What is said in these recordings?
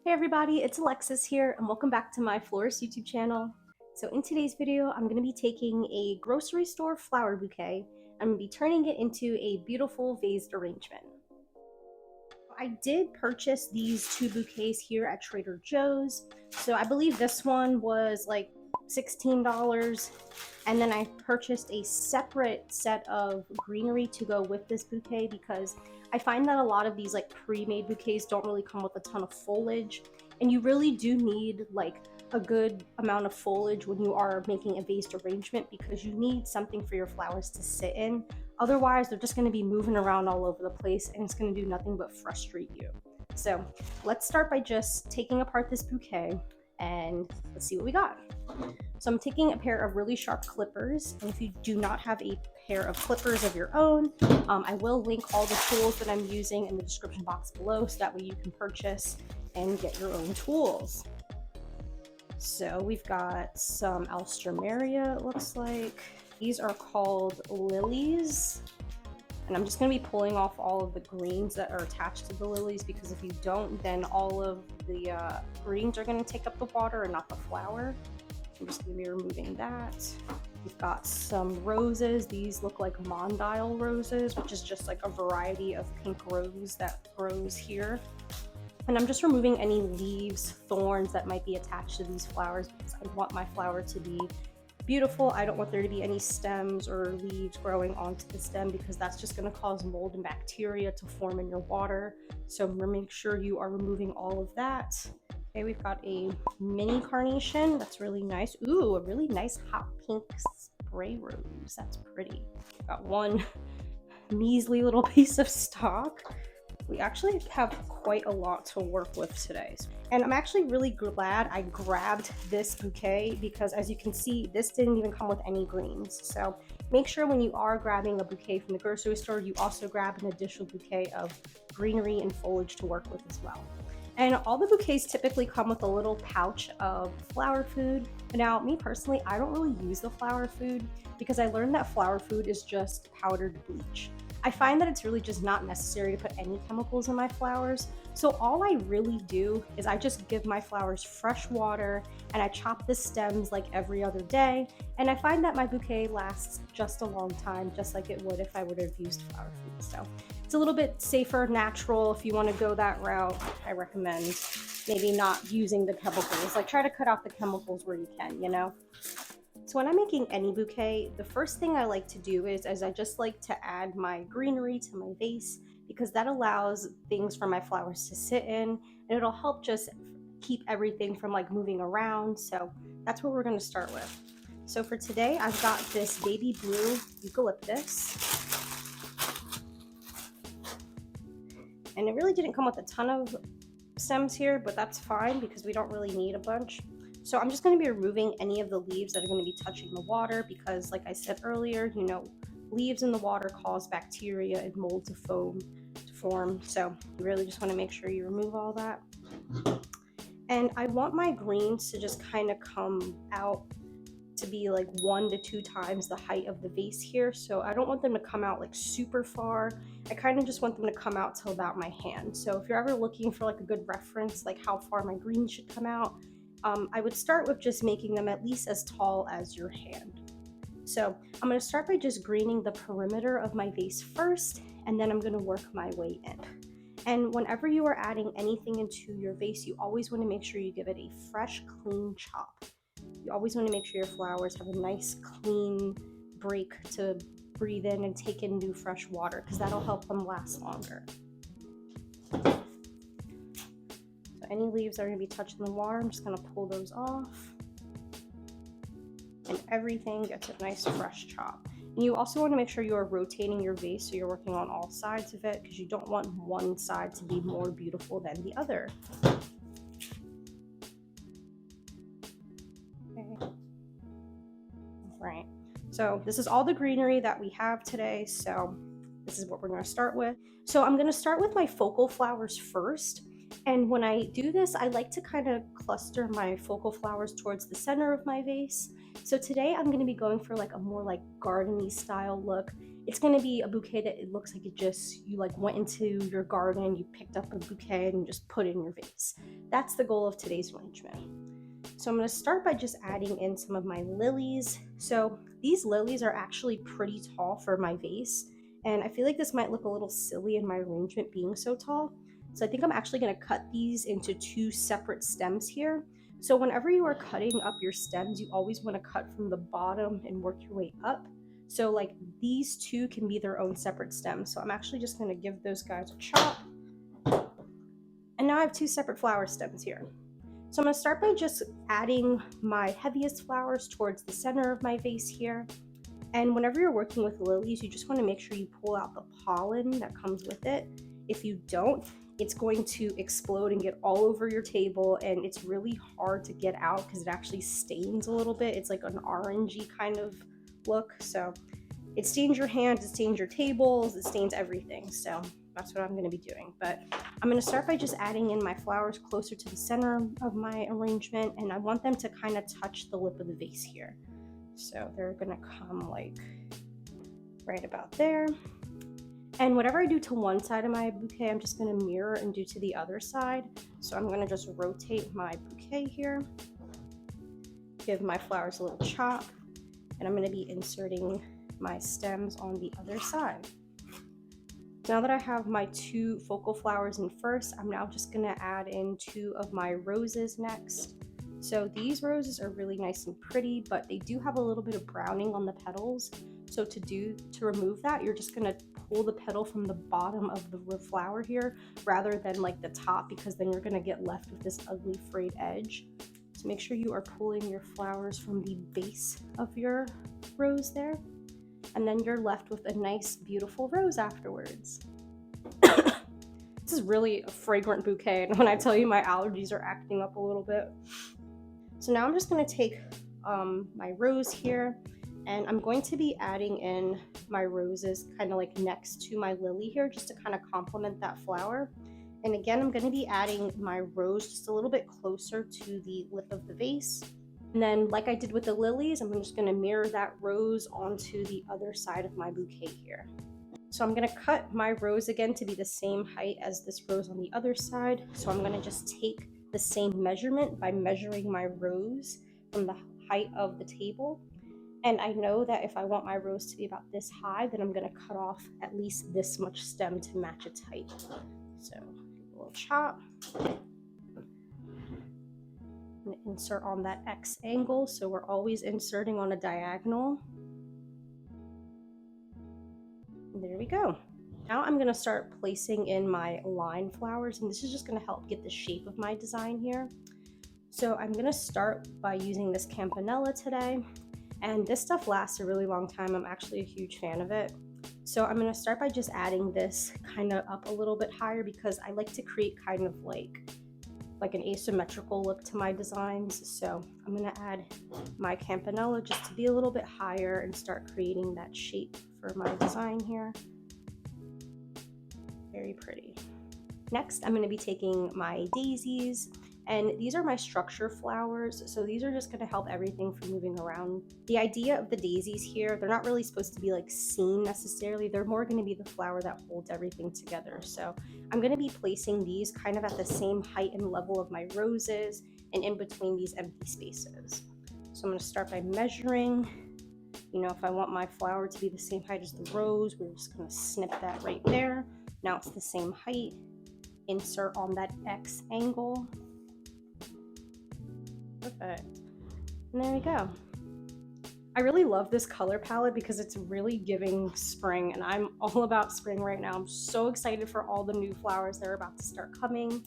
Hey everybody, it's Alexis here and welcome back to my Florist YouTube channel. So in today's video, I'm going to be taking a grocery store flower bouquet. I'm going to be turning it into a beautiful vased arrangement. I did purchase these two bouquets here at Trader Joe's. So I believe this one was like $16. And then I purchased a separate set of greenery to go with this bouquet because I find that a lot of these like pre-made bouquets don't really come with a ton of foliage, and you really do need like a good amount of foliage when you are making a vased arrangement because you need something for your flowers to sit in. Otherwise, they're just going to be moving around all over the place and it's going to do nothing but frustrate you. So let's start by just taking apart this bouquet and let's see what we got. So I'm taking a pair of really sharp clippers, and if you do not have a pair of clippers of your own, I will link all the tools that I'm using in the description box below so that way you can purchase and get your own tools. So we've got some alstroemeria, it looks like. These are called lilies. And I'm just going to be pulling off all of the greens that are attached to the lilies because if you don't, then all of the greens are going to take up the water and not the flower. I'm just going to be removing that. We've got some roses. These look like mondial roses, which is just like a variety of pink rose that grows here. And I'm just removing any leaves, thorns that might be attached to these flowers because I want my flower to be beautiful. I don't want there to be any stems or leaves growing onto the stem because that's just going to cause mold and bacteria to form in your water. So make sure you are removing all of that. Okay, we've got a mini carnation. That's really nice. Ooh, a really nice hot pink spray rose. That's pretty. Got one measly little piece of stock. We actually have quite a lot to work with today. And I'm actually really glad I grabbed this bouquet because as you can see, this didn't even come with any greens. So make sure when you are grabbing a bouquet from the grocery store, you also grab an additional bouquet of greenery and foliage to work with as well. And all the bouquets typically come with a little pouch of flower food. Now, me personally, I don't really use the flower food because I learned that flower food is just powdered bleach. I find that it's really just not necessary to put any chemicals in my flowers. So all I really do is I just give my flowers fresh water and I chop the stems like every other day. And I find that my bouquet lasts just a long time, just like it would if I would have used flower food. So it's a little bit safer, natural. If you want to go that route, I recommend maybe not using the chemicals. Like try to cut out the chemicals where you can, you know? So when I'm making any bouquet, the first thing I like to do is I just like to add my greenery to my vase because that allows things for my flowers to sit in and it'll help just keep everything from like moving around. So that's what we're going to start with. So for today, I've got this baby blue eucalyptus. And it really didn't come with a ton of stems here, but that's fine because we don't really need a bunch. So I'm just going to be removing any of the leaves that are going to be touching the water because like I said earlier, you know, leaves in the water cause bacteria and mold to form. So you really just want to make sure you remove all that. And I want my greens to just kind of come out to be like 1 to 2 times the height of the vase here. So I don't want them to come out like super far. I kind of just want them to come out to about my hand. So if you're ever looking for like a good reference, like how far my greens should come out, I would start with just making them at least as tall as your hand. So I'm going to start by just greening the perimeter of my vase first, and then I'm going to work my way in. And whenever you are adding anything into your vase, you always want to make sure you give it a fresh, clean chop. You always want to make sure your flowers have a nice, clean break to breathe in and take in new fresh water because that'll help them last longer. Any leaves that are going to be touching the water, I'm just going to pull those off. And everything gets a nice fresh chop. And you also want to make sure you are rotating your vase so you're working on all sides of it because you don't want one side to be more beautiful than the other. Okay. All right. So this is all the greenery that we have today. So this is what we're going to start with. So I'm going to start with my focal flowers first. And when I do this, I like to kind of cluster my focal flowers towards the center of my vase. So today I'm going to be going for like a more like garden-y style look. it's going to be a bouquet that it looks like you like went into your garden, you picked up a bouquet and you just put it in your vase. That's the goal of today's arrangement. So I'm going to start by just adding in some of my lilies. So these lilies are actually pretty tall for my vase, and I feel like this might look a little silly in my arrangement being so tall. So I think I'm actually going to cut these into 2 separate stems here. So whenever you are cutting up your stems, you always want to cut from the bottom and work your way up. So like these 2 can be their own separate stems. So I'm actually just going to give those guys a chop. And now I have 2 separate flower stems here. So I'm going to start by just adding my heaviest flowers towards the center of my vase here. And whenever you're working with lilies, you just want to make sure you pull out the pollen that comes with it. If you don't, it's going to explode and get all over your table, and it's really hard to get out because it actually stains a little bit. It's like an orangey kind of look. So it stains your hands, it stains your tables, it stains everything. So that's what I'm going to be doing. But I'm going to start by just adding in my flowers closer to the center of my arrangement, and I want them to kind of touch the lip of the vase here. So they're going to come like right about there. And whatever I do to one side of my bouquet, I'm just going to mirror and do to the other side. So I'm going to just rotate my bouquet here, give my flowers a little chop, and I'm going to be inserting my stems on the other side. Now that I have my 2 focal flowers in first, I'm now just going to add in 2 of my roses next. So these roses are really nice and pretty, but they do have a little bit of browning on the petals. So to remove that, you're just going to pull the petal from the bottom of the flower here rather than like the top, because then you're going to get left with this ugly frayed edge. So make sure you are pulling your flowers from the base of your rose there, and then you're left with a nice beautiful rose afterwards. This is really a fragrant bouquet, and when I tell you my allergies are acting up a little bit. So now I'm just going to take my rose here, and I'm going to be adding in my roses kind of like next to my lily here, just to kind of complement that flower. And again, I'm going to be adding my rose just a little bit closer to the lip of the vase. And then like I did with the lilies, I'm just going to mirror that rose onto the other side of my bouquet here. So I'm going to cut my rose again to be the same height as this rose on the other side. So I'm going to just take the same measurement by measuring my rose from the height of the table. And I know that if I want my rose to be about this high, then I'm going to cut off at least this much stem to match its height. So a little chop. Insert on that X angle, so we're always inserting on a diagonal. And there we go. Now I'm going to start placing in my line flowers, and this is just going to help get the shape of my design here. So I'm going to start by using this campanella today, and this stuff lasts a really long time. I'm actually a huge fan of it. So I'm going to start by just adding this kind of up a little bit higher, because I like to create kind of like an asymmetrical look to my designs. So I'm going to add my campanella just to be a little bit higher and start creating that shape for my design here. Very pretty. Next, I'm going to be taking my daisies, and these are my structure flowers. So these are just going to help everything from moving around. The idea of the daisies here, they're not really supposed to be like seen necessarily. They're more going to be the flower that holds everything together. So I'm going to be placing these kind of at the same height and level of my roses and in between these empty spaces. So I'm going to start by measuring. You know, if I want my flower to be the same height as the rose, we're just going to snip that right there. Now it's the same height. Insert on that X angle. Perfect. And there we go. I really love this color palette because it's really giving spring, and I'm all about spring right now. I'm so excited for all the new flowers that are about to start coming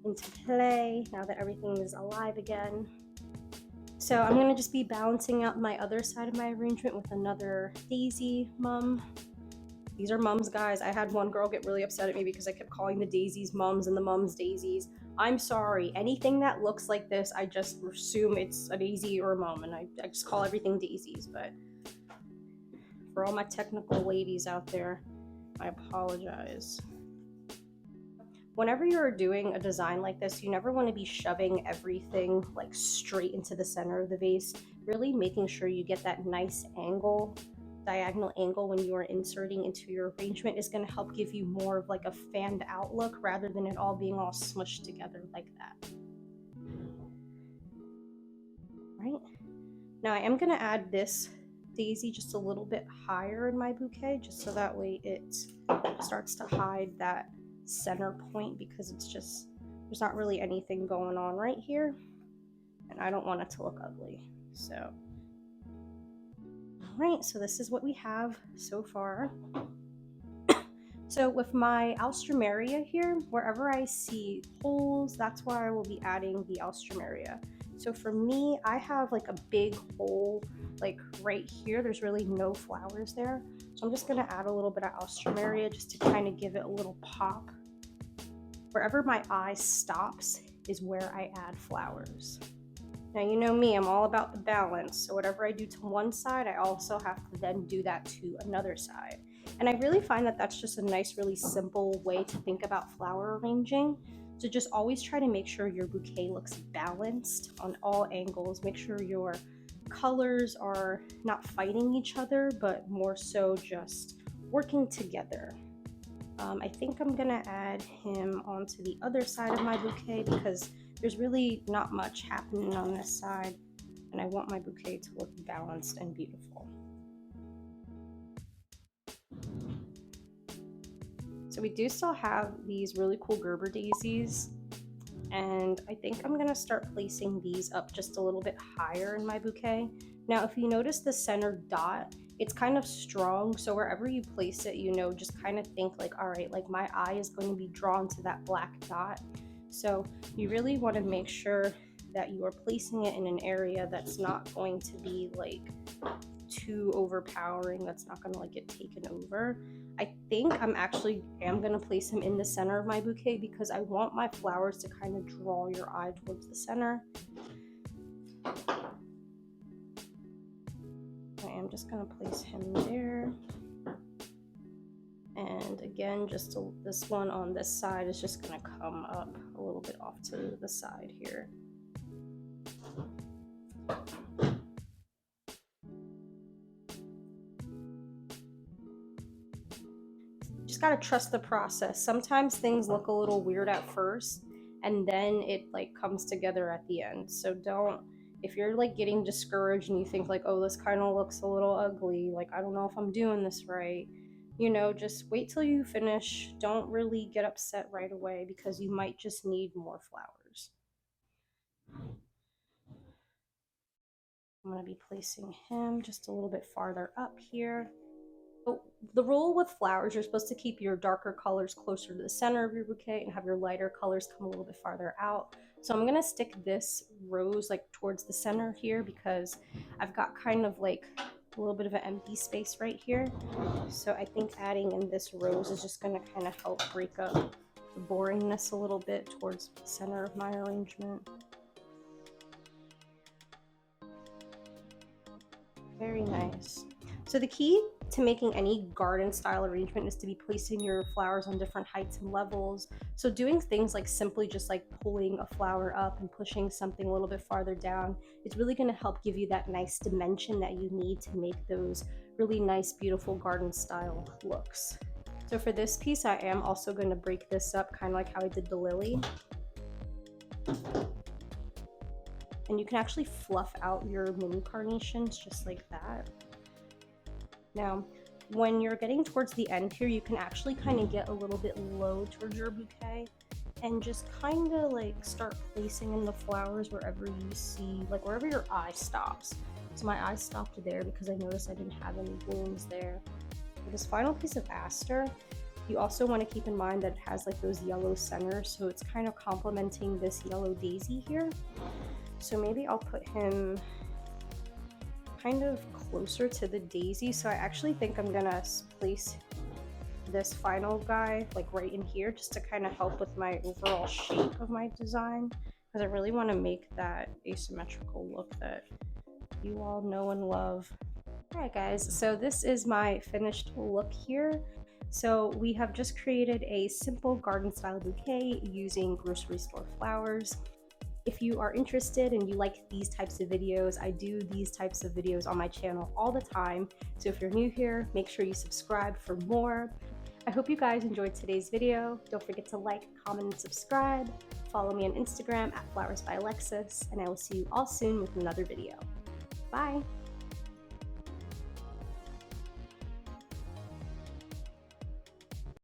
into play now that everything is alive again. So I'm going to just be balancing out my other side of my arrangement with another daisy mum. These are mums, guys. I had one girl get really upset at me because I kept calling the daisies mums and the mums daisies. I'm sorry. Anything that looks like this, I just assume it's a daisy or a mum, and I just call everything daisies. But for all my technical ladies out there, I apologize. Whenever you're doing a design like this, you never want to be shoving everything like straight into the center of the vase. Really making sure you get that nice angle diagonal angle when you are inserting into your arrangement is going to help give you more of like a fanned out look rather than it all being all smushed together like that. Right, now I am going to add this daisy just a little bit higher in my bouquet, just so that way it starts to hide that center point, because it's just, there's not really anything going on right here and I don't want it to look ugly. So alright, so this is what we have so far. So with my alstroemeria here, wherever I see holes, that's where I will be adding the alstroemeria. So for me, I have like a big hole like right here. There's really no flowers there. So I'm just going to add a little bit of alstroemeria just to kind of give it a little pop. Wherever my eye stops is where I add flowers. Now, you know me, I'm all about the balance. So whatever I do to one side, I also have to then do that to another side. And I really find that that's just a nice, really simple way to think about flower arranging. So just always try to make sure your bouquet looks balanced on all angles. Make sure your colors are not fighting each other, but more so just working together. I think I'm gonna add him onto the other side of my bouquet because there's really not much happening on this side, and I want my bouquet to look balanced and beautiful. So we do still have these really cool Gerber daisies, and I think I'm gonna start placing these up just a little bit higher in my bouquet. Now, if you notice the center dot, it's kind of strong, so wherever you place it, you know, just kind of think like, all right, like my eye is going to be drawn to that black dot. So you really want to make sure that you are placing it in an area that's not going to be like too overpowering, that's not going to like get taken over. I think I'm going to place him in the center of my bouquet because I want my flowers to kind of draw your eye towards the center. I am just going to place him there. And again, just this one on this side is just going to come up a little bit off to the side here. Just got to trust the process. Sometimes things look a little weird at first and then it like comes together at the end. So don't, if you're like getting discouraged and you think like, oh, this kind of looks a little ugly, like I don't know if I'm doing this right, you know, just wait till you finish. Don't really get upset right away because you might just need more flowers. I'm going to be placing him just a little bit farther up here. So the rule with flowers, you're supposed to keep your darker colors closer to the center of your bouquet and have your lighter colors come a little bit farther out. So I'm going to stick this rose like towards the center here because I've got kind of like a little bit of an empty space right here. So I think adding in this rose is just going to kind of help break up the boringness a little bit towards the center of my arrangement. Very nice. So the key to making any garden style arrangement is to be placing your flowers on different heights and levels. So doing things like simply just like pulling a flower up and pushing something a little bit farther down, it's really going to help give you that nice dimension that you need to make those really nice, beautiful garden style looks. So for this piece, I am also going to break this up kind of like how I did the lily. And you can actually fluff out your mini carnations just like that. Now, when you're getting towards the end here, you can actually kind of get a little bit low towards your bouquet and just kind of like start placing in the flowers wherever you see, like wherever your eye stops. So my eye stopped there because I noticed I didn't have any blooms there. For this final piece of aster, you also want to keep in mind that it has like those yellow centers, so it's kind of complementing this yellow daisy here. So maybe I'll put him kind of closer to the daisy. So I actually think I'm gonna place this final guy like right in here just to kind of help with my overall shape of my design, because I really want to make that asymmetrical look that you all know and love. Alright guys, so this is my finished look here. So we have just created a simple garden style bouquet using grocery store flowers. If you are interested and you like these types of videos, I do these types of videos on my channel all the time. So if you're new here, make sure you subscribe for more. I hope you guys enjoyed today's video. Don't forget to like, comment, and subscribe. Follow me on Instagram at flowersbyalexis, and I will see you all soon with another video. Bye!